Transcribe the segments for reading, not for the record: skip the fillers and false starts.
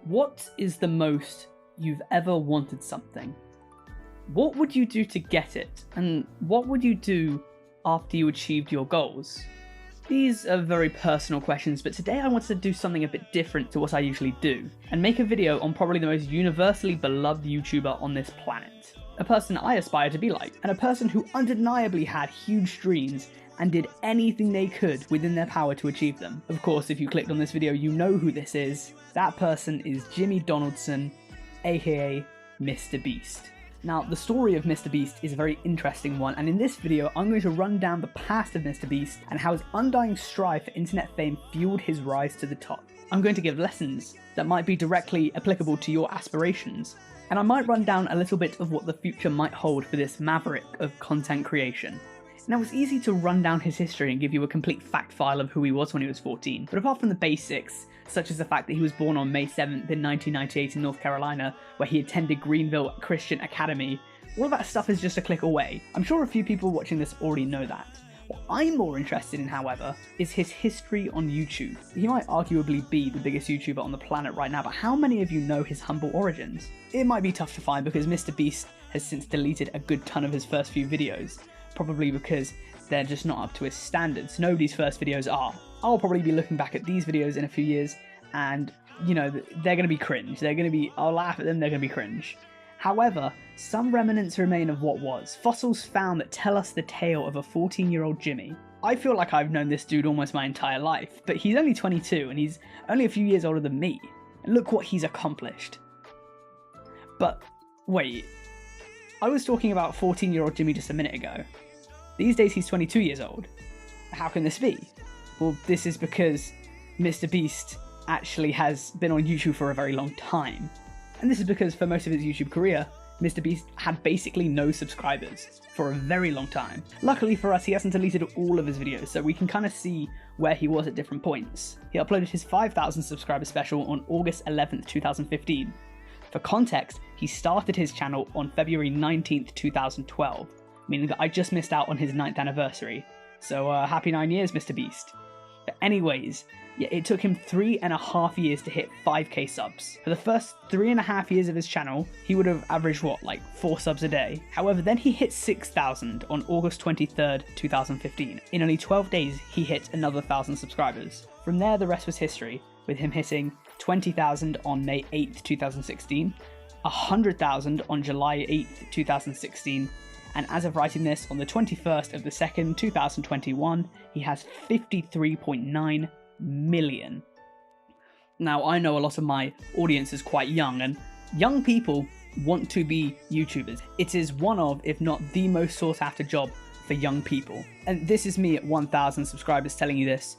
What is the most you've ever wanted something? What would you do to get it? And what would you do after you achieved your goals? These are very personal questions, but today I wanted to do something a bit different to what I usually do, and make a video on probably the most universally beloved YouTuber on this planet. A person I aspire to be like, and a person who undeniably had huge dreams and did anything they could within their power to achieve them. Of course, if you clicked on this video, you know who this is. That person is Jimmy Donaldson, aka Mr. Beast. Now, the story of Mr. Beast is a very interesting one, and in this video, I'm going to run down the past of Mr. Beast and how his undying strive for internet fame fueled his rise to the top. I'm going to give lessons that might be directly applicable to your aspirations, and I might run down a little bit of what the future might hold for this maverick of content creation. Now, it's easy to run down his history and give you a complete fact file of who he was when he was 14, but apart from the basics, such as the fact that he was born on May 7th in 1998 in North Carolina, where he attended Greenville Christian Academy, all of that stuff is just a click away. I'm sure a few people watching this already know that. What I'm more interested in, however, is his history on YouTube. He might arguably be the biggest YouTuber on the planet right now, but how many of you know his humble origins? It might be tough to find because Mr. Beast has since deleted a good ton of his first few videos, probably because they're just not up to his standards. Nobody's first videos are. I'll probably be looking back at these videos in a few years and, you know, they're going to be cringe. I'll laugh at them, they're going to be cringe. However, some remnants remain of what was. Fossils found that tell us the tale of a 14-year-old Jimmy. I feel like I've known this dude almost my entire life, but he's only 22 and he's only a few years older than me. And look what he's accomplished. But wait, I was talking about 14-year-old Jimmy just a minute ago. These days he's 22 years old. How can this be? Well, this is because Mr. Beast actually has been on YouTube for a very long time. And this is because for most of his YouTube career, Mr. Beast had basically no subscribers for a very long time. Luckily for us, he hasn't deleted all of his videos, so we can kind of see where he was at different points. He uploaded his 5,000 subscriber special on August 11th, 2015. For context, he started his channel on February 19th, 2012, meaning that I just missed out on his 9th anniversary. So happy 9 years, Mr. Beast. But anyways, yeah, it took him 3.5 years to hit 5k subs. For the first 3.5 years of his channel, he would have averaged what, like 4 subs a day? However, then he hit 6,000 on August 23rd, 2015. In only 12 days, he hit another 1,000 subscribers. From there, the rest was history, with him hitting 20,000 on May 8th, 2016, 100,000 on July 8th, 2016, and as of writing this, on the 21st of the 2nd, 2021, he has 53.9 million. Now, I know a lot of my audience is quite young, and young people want to be YouTubers. It is one of, if not the most sought after job for young people. And this is me at 1,000 subscribers telling you this.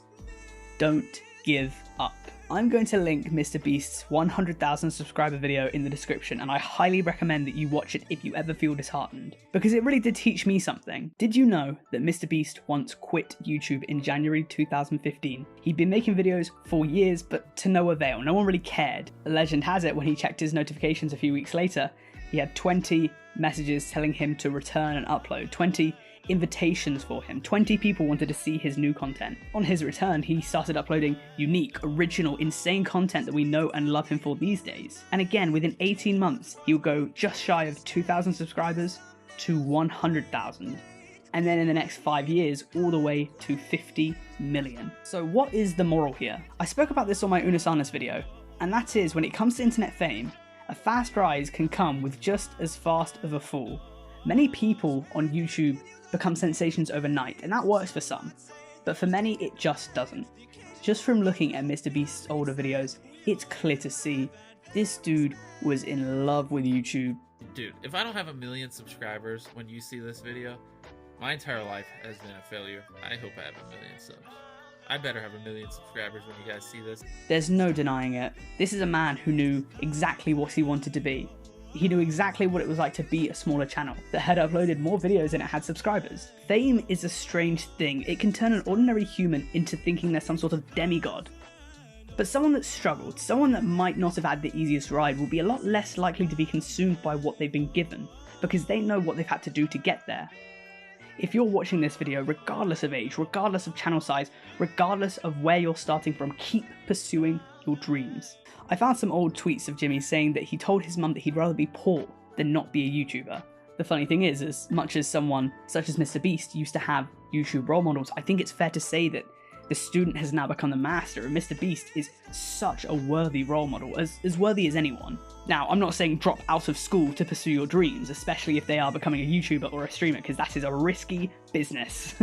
Don't give up. I'm going to link Mr. Beast's 100,000 subscriber video in the description, and I highly recommend that you watch it if you ever feel disheartened, because it really did teach me something. Did you know that Mr. Beast once quit YouTube in January 2015? He'd been making videos for years, but to no avail. No one really cared. Legend has it, when he checked his notifications a few weeks later, he had 20 messages telling him to return and upload, 20 invitations for him. 20 people wanted to see his new content. On his return, he started uploading unique, original, insane content that we know and love him for these days. And again, within 18 months, he would go just shy of 2,000 subscribers to 100,000. And then in the next 5 years, all the way to 50 million. So what is the moral here? I spoke about this on my Unasanas video, and that is, when it comes to internet fame, a fast rise can come with just as fast of a fall. Many people on YouTube become sensations overnight, and that works for some, but for many it just doesn't. Just from looking at Mr. Beast's older videos, it's clear to see this dude was in love with YouTube. Dude, if I don't have 1 million subscribers when you see this video, my entire life has been a failure. I hope I have 1 million subs. I better have 1 million subscribers when you guys see this. There's no denying it. This is a man who knew exactly what he wanted to be. He knew exactly what it was like to be a smaller channel that had uploaded more videos than it had subscribers. Fame is a strange thing. It can turn an ordinary human into thinking they're some sort of demigod. But someone that's struggled, someone that might not have had the easiest ride, will be a lot less likely to be consumed by what they've been given, because they know what they've had to do to get there. If you're watching this video, regardless of age, regardless of channel size, regardless of where you're starting from, keep pursuing your dreams. I found some old tweets of Jimmy saying that he told his mum that he'd rather be poor than not be a YouTuber. The funny thing is, as much as someone such as MrBeast used to have YouTube role models, I think it's fair to say that the student has now become the master, and MrBeast is such a worthy role model, as worthy as anyone. Now, I'm not saying drop out of school to pursue your dreams, especially if they are becoming a YouTuber or a streamer, because that is a risky business.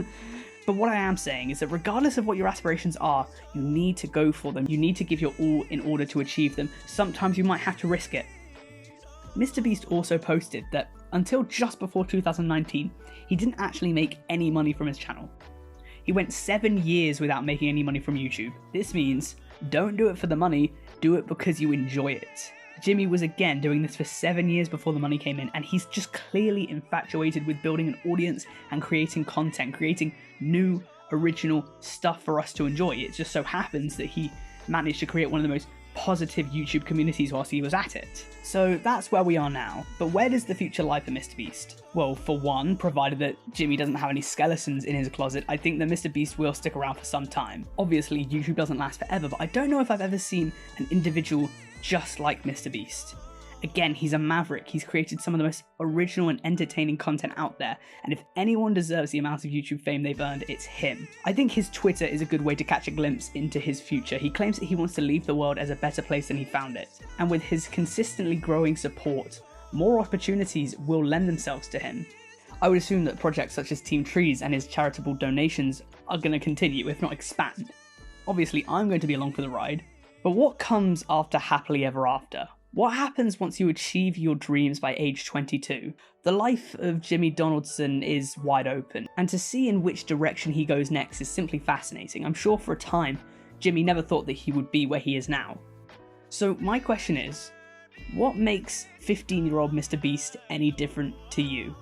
But what I am saying is that regardless of what your aspirations are, you need to go for them. You need to give your all in order to achieve them. Sometimes you might have to risk it. MrBeast also posted that until just before 2019, he didn't actually make any money from his channel. He went 7 years without making any money from YouTube. This means don't do it for the money, do it because you enjoy it. Jimmy was again doing this for 7 years before the money came in, and he's just clearly infatuated with building an audience and creating content, creating new, original stuff for us to enjoy. It just so happens that he managed to create one of the most positive YouTube communities whilst he was at it. So that's where we are now. But where does the future lie for MrBeast? Well, for one, provided that Jimmy doesn't have any skeletons in his closet, I think that MrBeast will stick around for some time. Obviously, YouTube doesn't last forever, but I don't know if I've ever seen an individual just like MrBeast. Again, he's a maverick. He's created some of the most original and entertaining content out there, and if anyone deserves the amount of YouTube fame they've earned, it's him. I think his Twitter is a good way to catch a glimpse into his future. He claims that he wants to leave the world as a better place than he found it, and with his consistently growing support, more opportunities will lend themselves to him. I would assume that projects such as Team Trees and his charitable donations are going to continue, if not expand. Obviously, I'm going to be along for the ride, but what comes after happily ever after? What happens once you achieve your dreams by age 22? The life of Jimmy Donaldson is wide open, and to see in which direction he goes next is simply fascinating. I'm sure for a time, Jimmy never thought that he would be where he is now. So my question is, what makes 15-year-old MrBeast any different to you?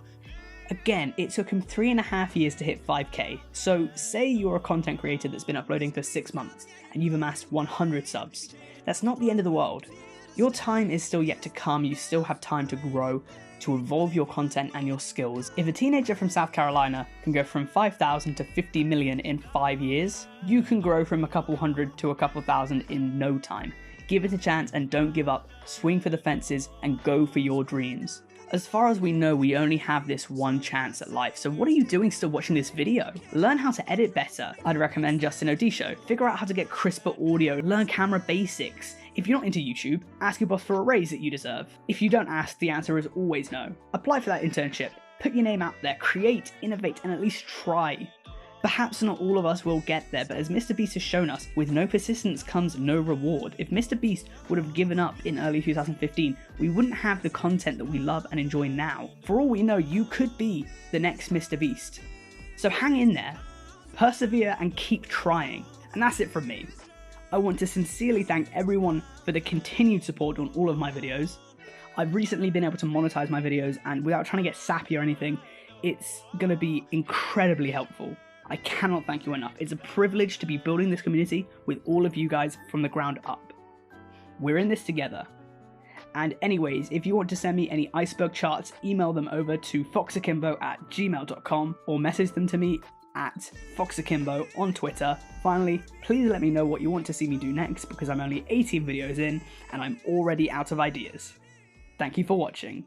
Again, it took him 3.5 years to hit 5k, so say you're a content creator that's been uploading for 6 months, and you've amassed 100 subs. That's not the end of the world. Your time is still yet to come. You still have time to grow, to evolve your content and your skills. If a teenager from South Carolina can go from 5,000 to 50 million in 5 years, you can grow from a couple hundred to a couple thousand in no time. Give it a chance and don't give up. Swing for the fences and go for your dreams. As far as we know, we only have this one chance at life, so what are you doing still watching this video? Learn how to edit better. I'd recommend Justin Odisho. Figure out how to get crisper audio, learn camera basics. If you're not into YouTube, ask your boss for a raise that you deserve. If you don't ask, the answer is always no. Apply for that internship, put your name out there, create, innovate, and at least try. Perhaps not all of us will get there, but as MrBeast has shown us, with no persistence comes no reward. If MrBeast would have given up in early 2015, we wouldn't have the content that we love and enjoy now. For all we know, you could be the next MrBeast. So hang in there, persevere, and keep trying. And that's it from me. I want to sincerely thank everyone for the continued support on all of my videos. I've recently been able to monetize my videos, and without trying to get sappy or anything, it's going to be incredibly helpful. I cannot thank you enough. It's a privilege to be building this community with all of you guys from the ground up. We're in this together. And anyways, if you want to send me any iceberg charts, email them over to foxakimbo@gmail.com or message them to me at foxakimbo on Twitter. Finally, please let me know what you want to see me do next, because I'm only 18 videos in and I'm already out of ideas. Thank you for watching.